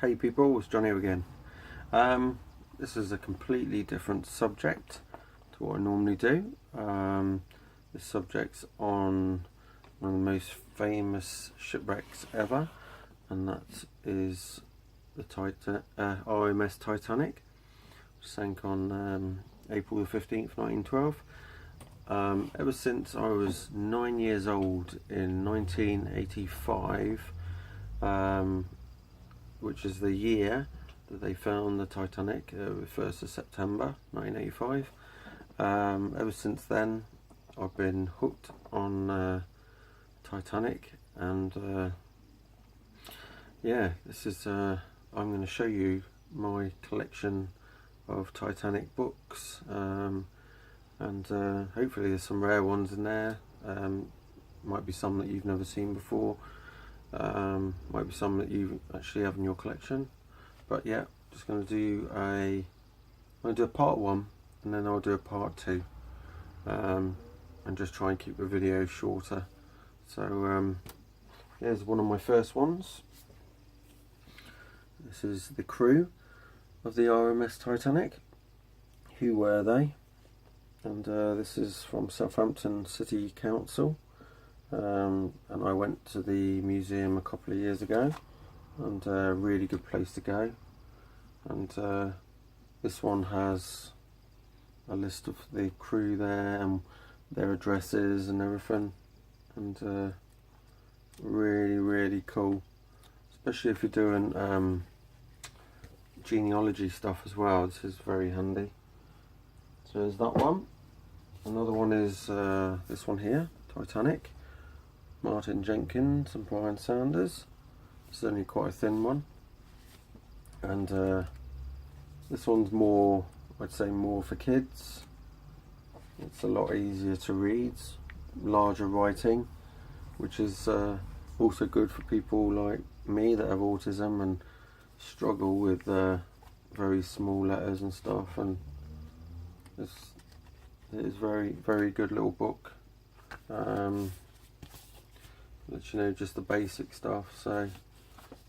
Hey people, it's John here again. This is a completely different subject to what I normally do. This subject's on one of the most famous shipwrecks ever, and that is the RMS Titanic, which sank on April the 15th, 1912. Ever since I was 9 years old in 1985, which is the year that they found the Titanic, 1st of September 1985. Ever since then, I've been hooked on Titanic, and yeah, this is I'm going to show you my collection of Titanic books, and hopefully there's some rare ones in there. Might be some that you've never seen before. Might be some that you actually have in your collection, but yeah, just going to do I'm going to do a part 1 and then I'll do a part 2, and just try and keep the video shorter. So here's one of my first ones. This is the crew of the RMS Titanic. Who were they? And this is from Southampton City Council. And I went to the museum a couple of years ago, and a really good place to go. And this one has a list of the crew there and their addresses and everything, and really cool, especially if you're doing genealogy stuff as well. This is very handy. So there's that one. Another one is this one here, Titanic, Martin Jenkins and Brian Sanders. It's only quite a thin one, and this one's more, I'd say, more for kids. It's a lot easier to read, larger writing, which is also good for people like me that have autism and struggle with very small letters and stuff. And it is very good little book. Let you know just the basic stuff. So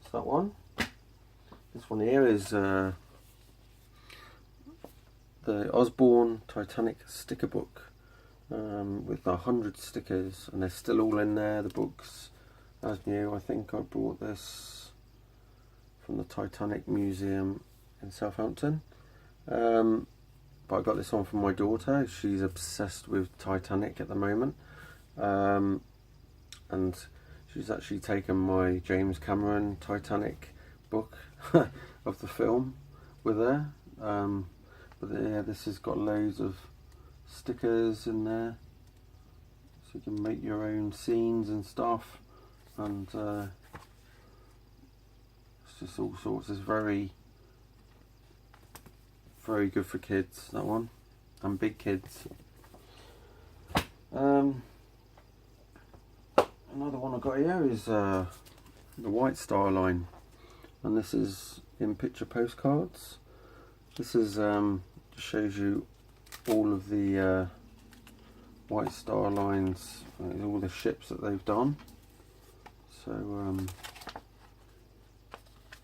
it's that one. This one here is the Osborne Titanic sticker book, with 100 stickers, and they're still all in there. The book's as new. I think I bought this from the Titanic Museum in Southampton, but I got this one from my daughter. She's obsessed with Titanic at the moment, and she's actually taken my James Cameron Titanic book of the film with her. But yeah, this has got loads of stickers in there, so you can make your own scenes and stuff, and it's just all sorts. It's very good for kids, that one, and big kids. Another one I got here is the White Star line, and this is in picture postcards. This is shows you all of the White Star lines, all the ships that they've done. So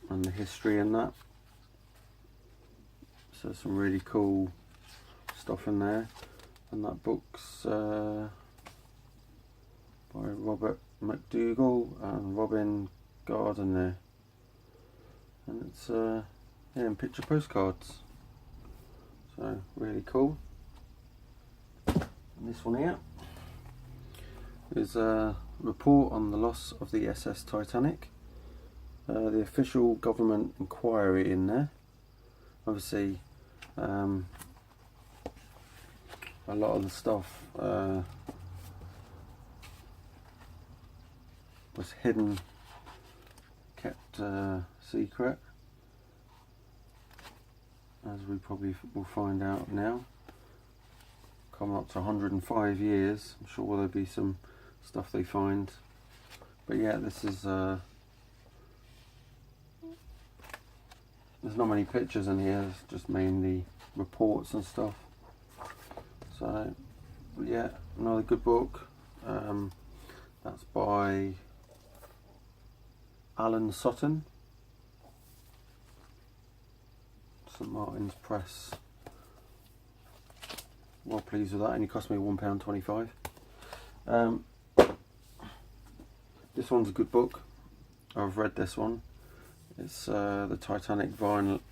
and the history in that. So some really cool stuff in there, and that book's by Robert McDougall and Robin Gardiner, and it's yeah, in picture postcards, so really cool. And this one here is a report on the loss of the SS Titanic, the official government inquiry in there. Obviously a lot of the stuff was hidden, kept secret, as we probably will find out now. Coming up to 105 years, I'm sure there'll be some stuff they find. But yeah, this is there's not many pictures in here, it's just mainly reports and stuff. So yeah, another good book. That's by Alan Sutton, St Martin's Press. Well pleased with that, and it cost me £1.25. This one's a good book. I've read this one. It's the Titanic violinist.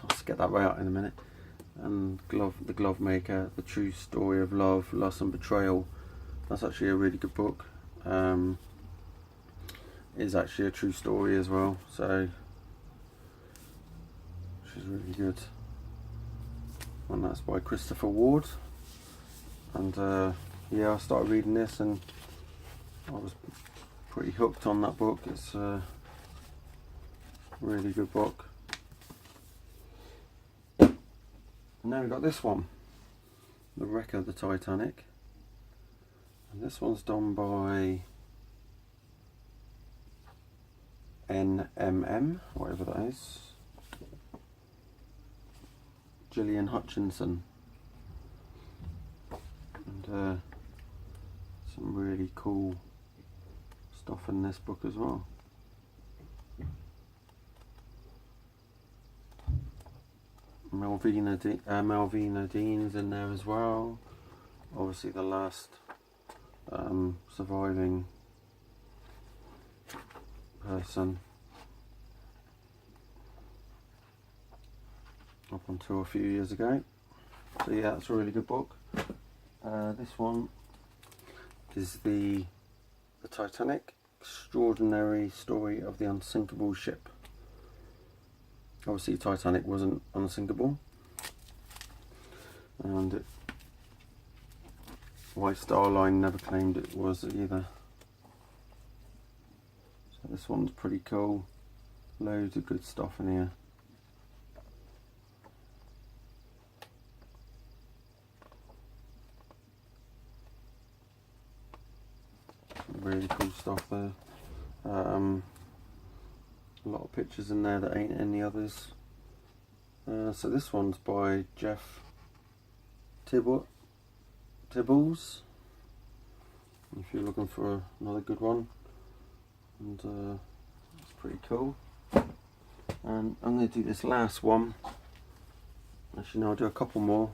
I'll get that right out in a minute. And the glove maker, the true story of love, loss and betrayal. That's actually a really good book. It is actually a true story as well, so which is really good. And that's by Christopher Ward. And yeah, I started reading this and I was pretty hooked on that book. It's a really good book. And now we've got this one, The Wreck of the Titanic. And this one's done by NMM, whatever that is. Gillian Hutchinson. And some really cool stuff in this book as well. Malvina Dean's in there as well. Obviously the last surviving person up until a few years ago. So yeah, it's a really good book. This one is the Titanic, Extraordinary Story of the Unsinkable Ship. Obviously Titanic wasn't unsinkable, and White Star Line never claimed it was either. So this one's pretty cool. Loads of good stuff in here. Really cool stuff there. A lot of pictures in there that ain't in the others. So this one's by Jeff Tibbles. If you're looking for another good one, and it's pretty cool. And I'm going to do this last one. Actually, no, I'll do a couple more.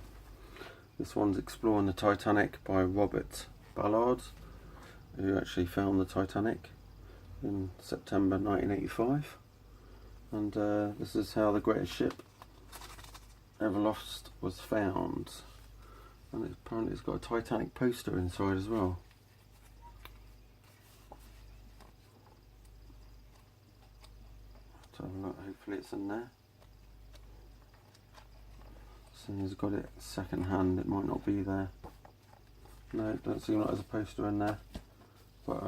This one's Exploring the Titanic by Robert Ballard, who actually found the Titanic in September 1985. And this is how the greatest ship ever lost was found. And apparently it's got a Titanic poster inside as well. Let's have a look, hopefully it's in there. So he's got it second hand, it might not be there. No, it don't seem like there's a poster in there. But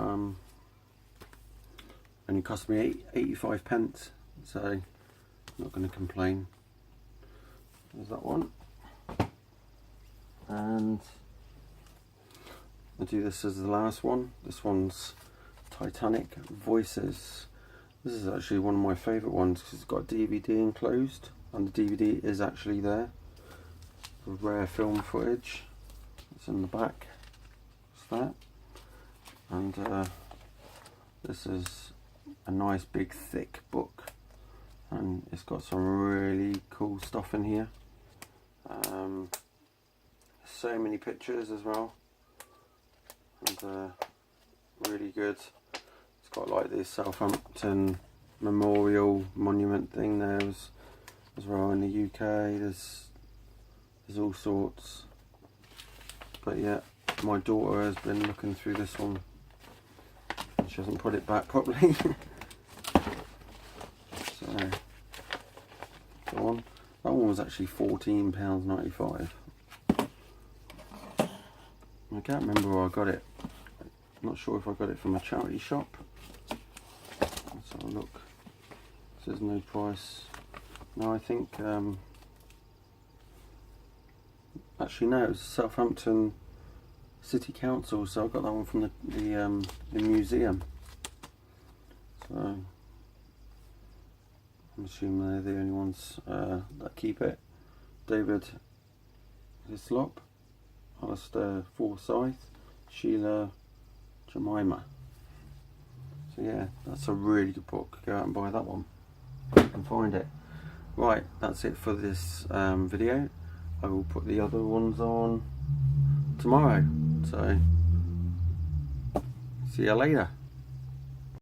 only cost me 85 pence, so I'm not going to complain. There's that one. And I'll do this as the last one. This one's Titanic Voices. This is actually one of my favourite ones because it's got DVD enclosed, and the DVD is actually there. Rare film footage. It's in the back. It's that. And this is a nice big thick book, and it's got some really cool stuff in here. So many pictures as well, and really good. It's got like this Southampton Memorial Monument thing there as well in the UK. There's all sorts. But yeah, my daughter has been looking through this one. She hasn't put it back properly. So that one was actually £14.95. I can't remember where I got it. I'm not sure if I got it from a charity shop. Let's have a look. It says no price. No, I think actually no, it was Southampton City Council, so I got that one from the museum. So I'm assuming they're the only ones that keep it. David Hislop, Alistair Forsyth, Sheila Jemima. So yeah, that's a really good book. Go out and buy that one. can find it. Right, that's it for this video. I will put the other ones on tomorrow, so see you later.